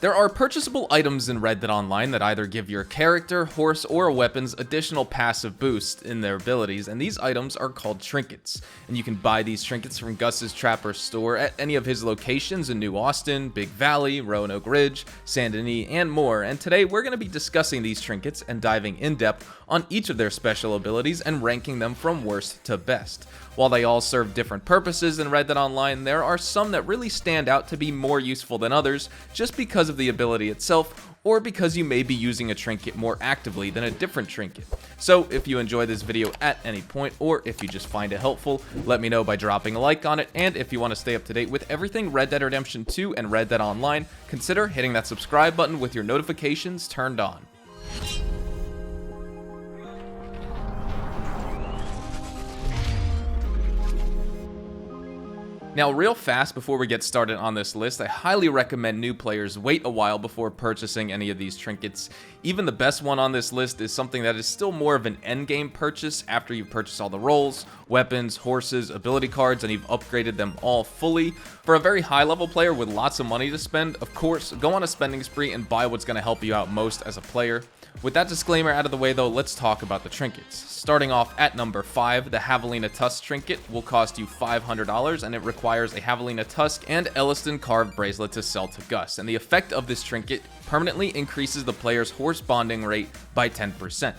There are purchasable items in Red Dead Online that either give your character, horse, or weapons additional passive boosts in their abilities, and these items are called trinkets. And you can buy these trinkets from Gus's Trapper store at any of his locations in New Austin, Big Valley, Roanoke Ridge, Saint Denis, and more. And today we're going to be discussing these trinkets and diving in depth on each of their special abilities and ranking them from worst to best. While they all serve different purposes in Red Dead Online, there are some that really stand out to be more useful than others just because of the ability itself, or because you may be using a trinket more actively than a different trinket. So if you enjoy this video at any point, or if you just find it helpful, let me know by dropping a like on it, and if you want to stay up to date with everything Red Dead Redemption 2 and Red Dead Online, consider hitting that subscribe button with your notifications turned on. Now, real fast before we get started on this list, I highly recommend new players wait a while before purchasing any of these trinkets. Even the best one on this list is something that is still more of an endgame purchase after you've purchased all the rolls, weapons, horses, ability cards, and you've upgraded them all fully. For a very high level player with lots of money to spend, of course, go on a spending spree and buy what's going to help you out most as a player. With that disclaimer out of the way though, let's talk about the trinkets. Starting off at number 5, the Javelina Tusk trinket will cost you $500, and it requires a Javelina Tusk and Elliston carved bracelet to sell to Gus, and the effect of this trinket permanently increases the player's horse bonding rate by 10%.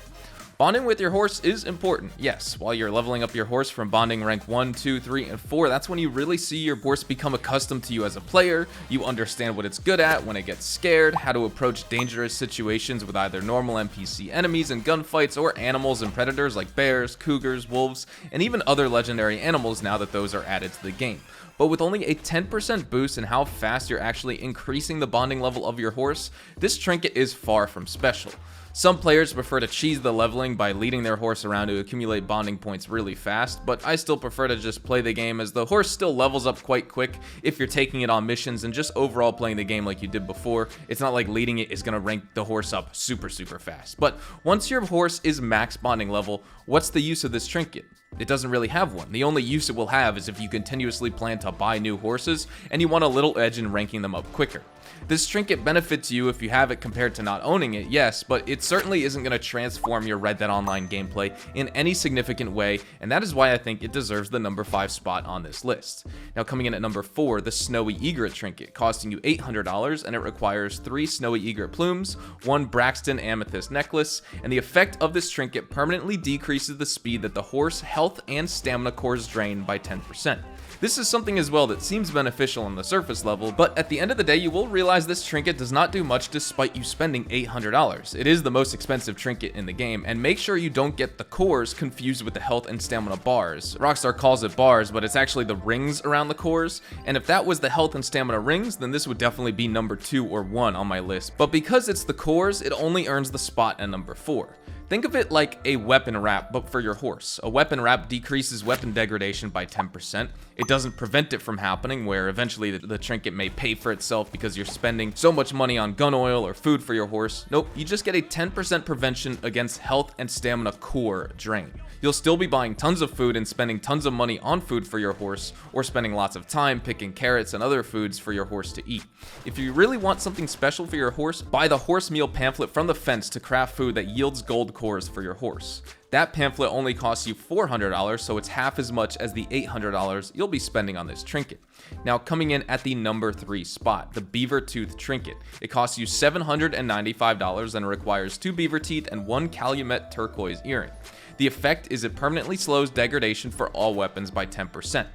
Bonding with your horse is important, yes. While you're leveling up your horse from bonding rank 1, 2, 3, and 4, that's when you really see your horse become accustomed to you as a player. You understand what it's good at, when it gets scared, how to approach dangerous situations with either normal NPC enemies and gunfights, or animals and predators like bears, cougars, wolves, and even other legendary animals now that those are added to the game. But with only a 10% boost in how fast you're actually increasing the bonding level of your horse, this trinket is far from special. Some players prefer to cheese the leveling by leading their horse around to accumulate bonding points really fast, but I still prefer to just play the game as the horse still levels up quite quick if you're taking it on missions and just overall playing the game like you did before. It's not like leading it is going to rank the horse up super fast. But once your horse is max bonding level, what's the use of this trinket? It doesn't really have one. The only use it will have is if you continuously plan to buy new horses and you want a little edge in ranking them up quicker. This trinket benefits you if you have it compared to not owning it, yes, but it certainly isn't going to transform your Red Dead Online gameplay in any significant way, and that is why I think it deserves the number 5 spot on this list. Now, coming in at number 4, the Snowy Egret trinket, costing you $800, and it requires 3 Snowy Egret plumes, 1 Braxton amethyst necklace, and the effect of this trinket permanently decreases the speed that the horse health and stamina cores drain by 10%. This is something as well that seems beneficial on the surface level, but at the end of the day you will realize this trinket does not do much despite you spending $800. It is the most expensive trinket in the game, and make sure you don't get the cores confused with the health and stamina bars. Rockstar calls it bars, but it's actually the rings around the cores, and if that was the health and stamina rings, then this would definitely be number 2 or 1 on my list, but because it's the cores, it only earns the spot at number 4. Think of it like a weapon wrap, but for your horse. A weapon wrap decreases weapon degradation by 10%. It doesn't prevent it from happening, where eventually the trinket may pay for itself because you're spending so much money on gun oil or food for your horse. Nope, you just get a 10% prevention against health and stamina core drain. You'll still be buying tons of food and spending tons of money on food for your horse, or spending lots of time picking carrots and other foods for your horse to eat. If you really want something special for your horse, buy the horse meal pamphlet from the fence to craft food that yields gold cores for your horse. That pamphlet only costs you $400, so it's half as much as the $800 you'll be spending on this trinket. Now, coming in at the number 3 spot, the Beaver Tooth trinket. It costs you $795 and requires 2 beaver teeth and 1 Calumet turquoise earring. The effect is it permanently slows degradation for all weapons by 10%.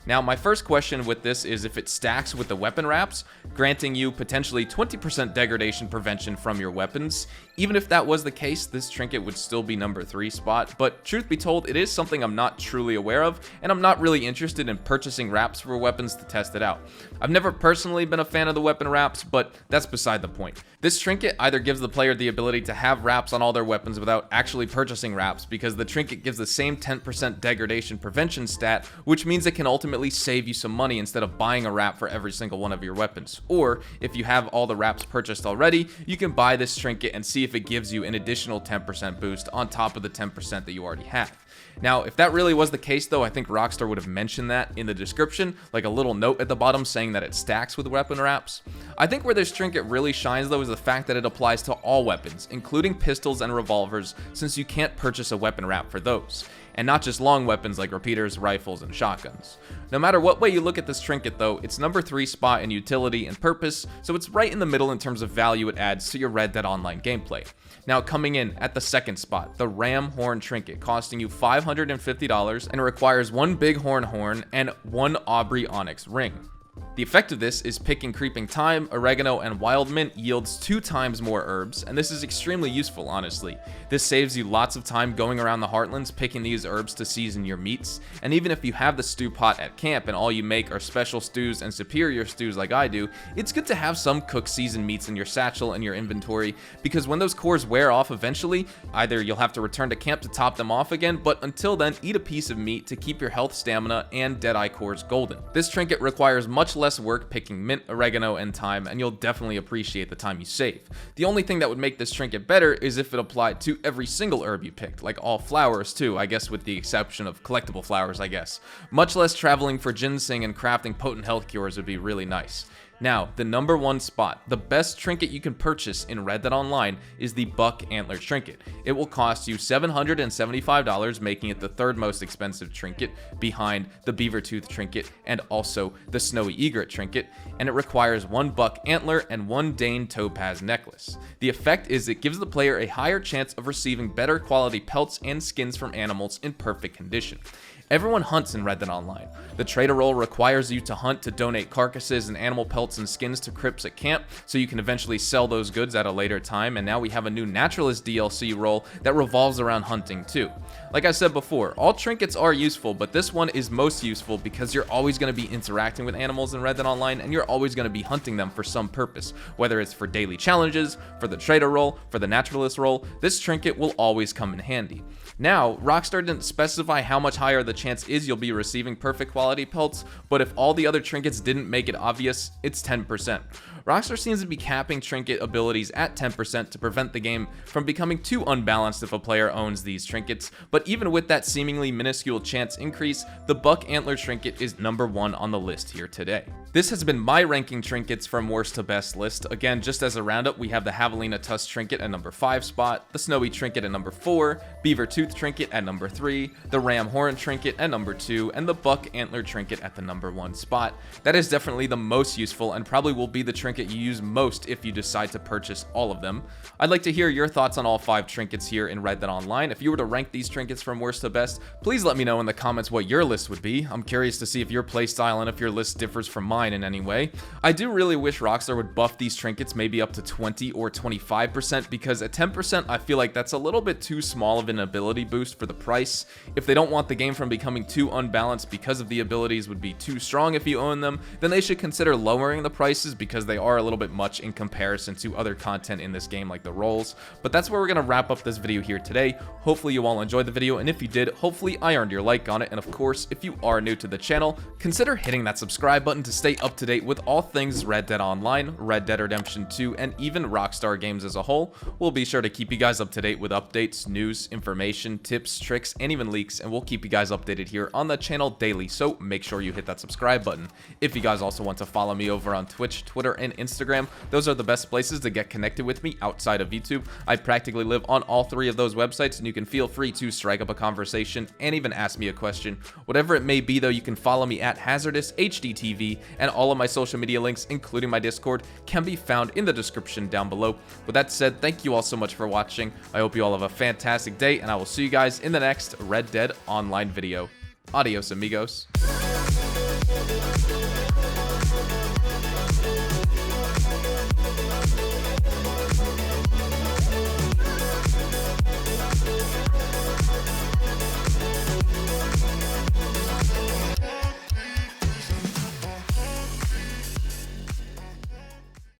Now, my first question with this is if it stacks with the weapon wraps, granting you potentially 20% degradation prevention from your weapons. Even if that was the case, this trinket would still be number 3 spot, but truth be told, it is something I'm not truly aware of, and I'm not really interested in purchasing wraps for weapons to test it out. I've never personally been a fan of the weapon wraps, but that's beside the point. This trinket either gives the player the ability to have wraps on all their weapons without actually purchasing wraps, because the trinket gives the same 10% degradation prevention stat, which means it can ultimately legitimately save you some money instead of buying a wrap for every single one of your weapons. Or if you have all the wraps purchased already, you can buy this trinket and see if it gives you an additional 10% boost on top of the 10% that you already have. Now, if that really was the case though, I think Rockstar would have mentioned that in the description, like a little note at the bottom saying that it stacks with weapon wraps. I think where this trinket really shines though is the fact that it applies to all weapons, including pistols and revolvers, since you can't purchase a weapon wrap for those. And not just long weapons like repeaters, rifles, and shotguns. No matter what way you look at this trinket though, it's number 3 spot in utility and purpose, so it's right in the middle in terms of value it adds to your Red Dead Online gameplay. Now coming in at the second spot, the Horn Trinket, costing you $550 and requires one big horn and one Aubrey Onyx ring. The effect of this is picking creeping thyme, oregano, and wild mint yields 2 times more herbs, and this is extremely useful, honestly. This saves you lots of time going around the Heartlands picking these herbs to season your meats, and even if you have the stew pot at camp and all you make are special stews and superior stews like I do, it's good to have some cooked seasoned meats in your satchel and your inventory, because when those cores wear off eventually, either you'll have to return to camp to top them off again, but until then, eat a piece of meat to keep your health, stamina, and Deadeye cores golden. This trinket requires much less work picking mint, oregano, and thyme, and you'll definitely appreciate the time you save. The only thing that would make this trinket better is if it applied to every single herb you picked, like all flowers too, I guess with the exception of collectible flowers, I guess. Much less traveling for ginseng and crafting potent health cures would be really nice. Now, the number 1 spot, the best trinket you can purchase in Red Dead Online is the Buck Antler Trinket. It will cost you $775, making it the 3rd most expensive trinket behind the Beaver Tooth Trinket and also the Snowy Egret Trinket, and it requires 1 buck antler and 1 Dane topaz necklace. The effect is it gives the player a higher chance of receiving better quality pelts and skins from animals in perfect condition. Everyone hunts in Red Dead Online. The trader role requires you to hunt to donate carcasses and animal pelts and skins to crypts at camp, so you can eventually sell those goods at a later time, and now we have a new naturalist DLC role that revolves around hunting too. Like I said before, all trinkets are useful, but this one is most useful because you're always going to be interacting with animals in Red Dead Online, and you're always going to be hunting them for some purpose, whether it's for daily challenges, for the trader role, for the naturalist role. This trinket will always come in handy. Now, Rockstar didn't specify how much higher the chance is you'll be receiving perfect quality pelts, but if all the other trinkets didn't make it obvious, it's 10%. Rockstar seems to be capping trinket abilities at 10% to prevent the game from becoming too unbalanced if a player owns these trinkets, but even with that seemingly minuscule chance increase, the Buck Antler Trinket is number 1 on the list here today. This has been my ranking trinkets from worst to best list. Again, just as a roundup, we have the Javelina Tusk Trinket at number 5 spot, the Snowy Trinket at number 4, Beaver Tooth Trinket at number 3, the Horn Trinket at number 2, and the Buck Antler Trinket at the number 1 spot. That is definitely the most useful and probably will be the trinket you use most if you decide to purchase all of them. I'd like to hear your thoughts on all 5 trinkets here in Red Dead Online. If you were to rank these trinkets from worst to best, please let me know in the comments what your list would be. I'm curious to see if your playstyle and if your list differs from mine in any way. I do really wish Rockstar would buff these trinkets maybe up to 20 or 25%, because at 10% I feel like that's a little bit too small of an ability boost for the price. If they don't want the game from becoming too unbalanced because of the abilities would be too strong if you own them, then they should consider lowering the prices, because they are a little bit much in comparison to other content in this game like the roles. But that's where we're going to wrap up this video here today. Hopefully you all enjoyed the video, and if you did, hopefully I earned your like on it. And of course, if you are new to the channel, consider hitting that subscribe button to stay up to date with all things Red Dead Online, Red Dead Redemption 2, and even Rockstar games as a whole. We'll be sure to keep you guys up to date with updates, news, information, tips, tricks, and even leaks, and we'll keep you guys updated here on the channel daily, so make sure you hit that subscribe button. If you guys also want to follow me over on Twitch, Twitter, and Instagram, those are the best places to get connected with me outside of YouTube. I practically live on all 3 of those websites, and you can feel free to strike up a conversation and even ask me a question. Whatever it may be though, you can follow me at HazardousHDTV, and all of my social media links, including my Discord, can be found in the description down below. With that said, thank you all so much for watching. I hope you all have a fantastic day, and I will see you guys in the next Red Dead Online video. Adios, amigos.